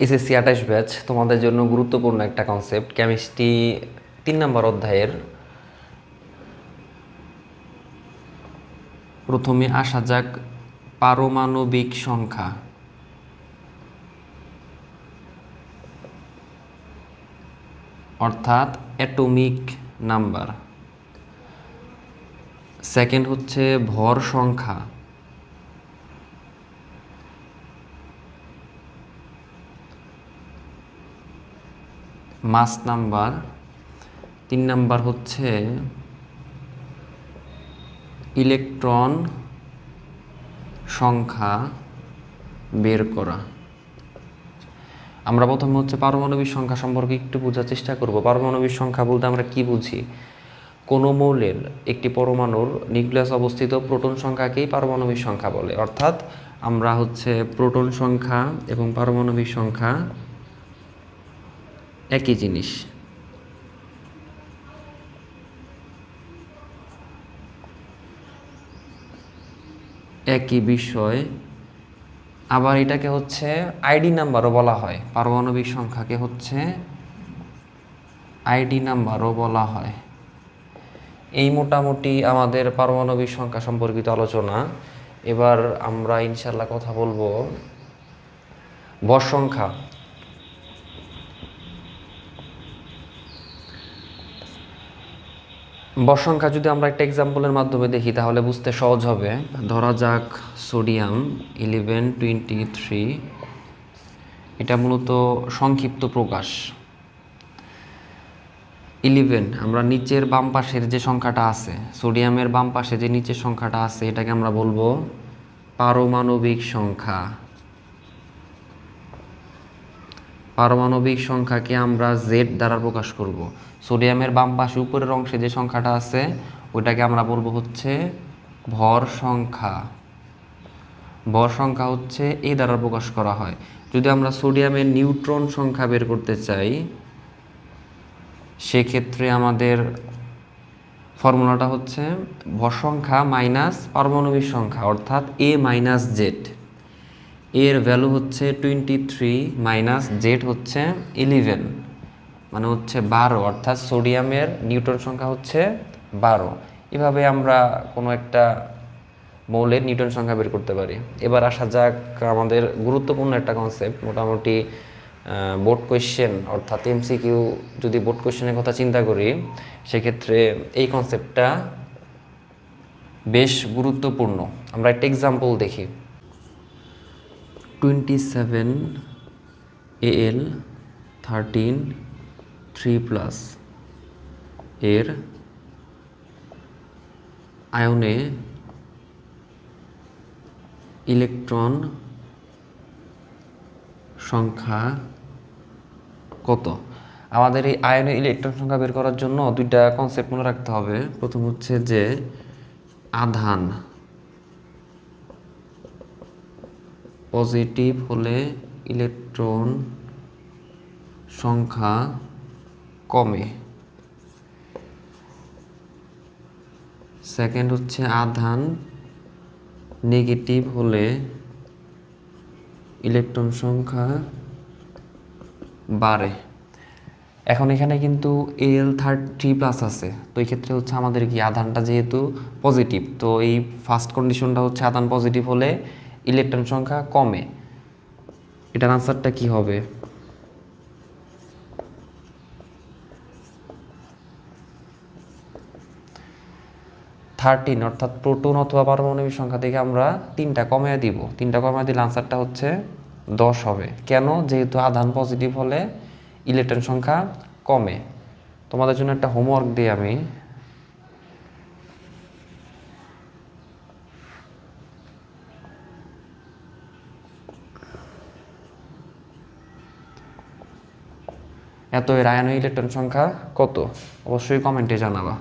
SSC 28 batch তোমাদের জন্য গুরুত্বপূর্ণ একটা কনসেপ্ট, কেমিস্ট্রি 3 নম্বর অধ্যায়ের। প্রথমে আসা যাক পারমাণবিক সংখ্যা। অর্থাৎ অ্যাটমিক নাম্বার। সেকেন্ড হচ্ছে ভর সংখ্যা। মাস নাম্বার। 3 নাম্বার হচ্ছে ইলেকট্রন সংখ্যা বের করা। আমরা প্রথমে হচ্ছে পারমাণবিক সংখ্যা সম্পর্কে একটু বোঝার চেষ্টা করব। পারমাণবিক সংখ্যা বলতে আমরা কি বুঝি? কোনো মৌলের একটি পরমাণুর নিউক্লিয়াস অবস্থিত প্রোটন সংখ্যাকেই পারমাণবিক সংখ্যা বলে। অর্থাৎ আমরা হচ্ছে প্রোটন সংখ্যা এবং পারমাণবিক সংখ্যা একই জিনিস। একই বিষয়। আবার এটাকে হচ্ছে আইডি নাম্বারও বলা হয়। পারমাণবিক সংখ্যাকে হচ্ছে আইডি নাম্বারও বলা হয়। এই মোটামুটি আমাদের পারমাণবিক সংখ্যা সম্পর্কিত আলোচনা। এবার আমরা ইনশাল্লাহ কথা বলবো ভর সংখ্যা। ভর সংখ্যা যদি আমরা একটা এক্সাম্পলের মাধ্যমে দেখি তাহলে বুঝতে সহজ হবে। ধরা যাক সোডিয়াম 1123। এটা মূলত সংক্ষিপ্ত প্রকাশ। 11 আমরা নিচের বাম পাশের যে সংখ্যাটা আছে, সোডিয়ামের বাম পাশে যে নিচের সংখ্যাটা আছে, এটাকে আমরা বলবো পারমাণবিক সংখ্যা। পারমাণবিক সংখ্যাকে আমরা জেড দ্বারা প্রকাশ করব। সোডিয়ামের বাম পাশে উপরের অংশে যে সংখ্যাটা আছে ওইটাকে আমরা বলবো হচ্ছে ভর সংখ্যা। ভর সংখ্যা হচ্ছে এই দ্বারা প্রকাশ করা হয়। যদি আমরা সোডিয়ামের নিউট্রন সংখ্যা বের করতে চাই সেক্ষেত্রে আমাদের ফর্মুলাটা হচ্ছে ভর সংখ্যা মাইনাস পারমাণবিক সংখ্যা, অর্থাৎ এ মাইনাস জেড। এর ভ্যালু হচ্ছে 23 মাইনাস জেড হচ্ছে 11, মানে হচ্ছে 12। অর্থাৎ সোডিয়ামের নিউটন সংখ্যা হচ্ছে 12। এভাবে আমরা কোনো একটা মৌলের নিউটন সংখ্যা বের করতে পারি। এবার আসা যাক আমাদের গুরুত্বপূর্ণ একটা কনসেপ্ট, মোটামুটি বোর্ড কোয়েশ্চেন অর্থাৎ এমসিকিউ যদি বোর্ড কোয়েশ্চেনের কথা চিন্তা করি সেক্ষেত্রে এই কনসেপ্টটা বেশ গুরুত্বপূর্ণ। আমরা একটা এক্সাম্পল দেখি। 27 Al 13 3+ এর আয়নে ইলেকট্রন সংখ্যা কত? আমাদের এই আয়নের ইলেকট্রন সংখ্যা বের করার জন্য দুইটা কনসেপ্ট মনে রাখতে হবে। প্রথম হচ্ছে যে আধান পজিটিভ হলে ইলেকট্রন সংখ্যা কমে। সেকেন্ড হচ্ছে আধান নেগেটিভ হলে ইলেকট্রন সংখ্যা বাড়ে। এখন এখানে কিন্তু Al3+ আছে, তো এই ক্ষেত্রে হচ্ছে আমাদের কি আধানটা যেহেতু পজিটিভ, তো এই ফার্স্ট কন্ডিশনটা হচ্ছে আধান পজিটিভ হলে ইলেকট্রন সংখ্যা কমে। এটার আনসারটা কি হবে? অর্থাৎ প্রোটন অথবা পারমাণবিক সংখ্যা থেকে আমরা 3টা কমিয়ে দিব। 3টা কমিয়ে দিলে আনসারটা হচ্ছে 10 হবে। কেন? যেহেতু আধান পজিটিভ হলে ইলেকট্রন সংখ্যা কমে। তোমাদের জন্য একটা হোমওয়ার্ক দিই আমি। এত এর আয়ন ইলেকট্রন সংখ্যা কত? অবশ্যই কমেন্টে জানাবা।